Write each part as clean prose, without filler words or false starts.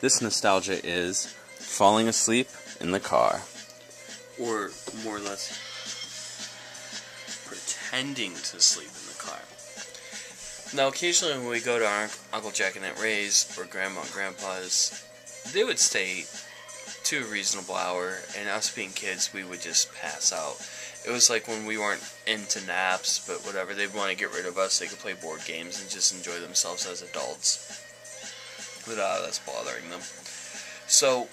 This nostalgia is falling asleep in the car. Or more or less pretending to sleep in the car. Now, occasionally when we go to our Uncle Jack and Aunt Ray's or Grandma and Grandpa's, they would stay to a reasonable hour, and us being kids, we would just pass out. It was like when we weren't into naps, but whatever, they'd want to get rid of us, they could play board games and just enjoy themselves as adults without us bothering them. So,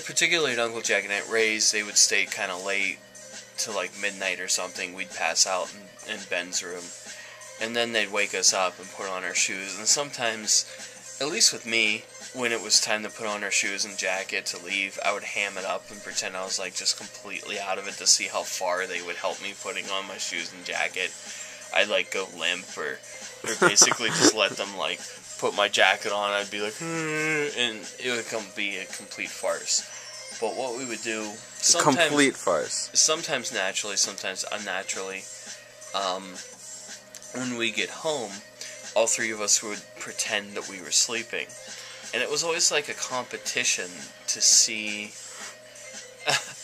particularly at Uncle Jack and Aunt Ray's, they would stay kind of late to like midnight or something. We'd pass out in Ben's room, and then they'd wake us up and put on our shoes. And sometimes, at least with me, when it was time to put on our shoes and jacket to leave, I would ham it up and pretend I was like just completely out of it to see how far they would help me putting on my shoes and jacket. I'd like go limp or basically just let them like put my jacket on. I'd be like, and it would be a complete farce. But what we would do, Complete farce. Sometimes naturally, sometimes unnaturally. When we get home, all three of us would pretend that we were sleeping. And it was always like a competition to see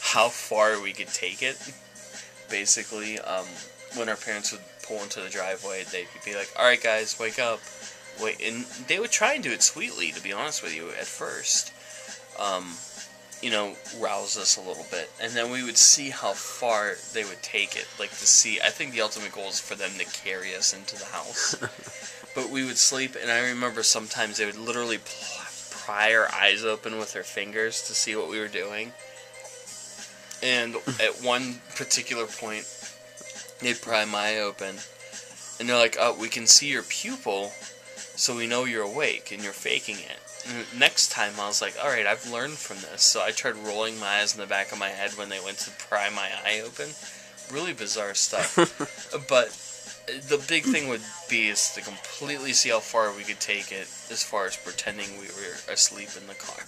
how far we could take it. Basically, when our parents would pull into the driveway, they'd be like, "Alright guys, wake up." Wait, and they would try and do it sweetly, to be honest with you, at first. Rouse us a little bit. And then we would see how far they would take it. Like, to see, I think the ultimate goal is for them to carry us into the house. But we would sleep, and I remember sometimes they would literally pry our eyes open with their fingers to see what we were doing. And at one particular point, they'd pry my eye open, and they're like, "Oh, we can see your pupil, so we know you're awake, and you're faking it." And next time, I was like, "Alright, I've learned from this." So I tried rolling my eyes in the back of my head when they went to pry my eye open. Really bizarre stuff. But the big thing would be is to completely see how far we could take it as far as pretending we were asleep in the car.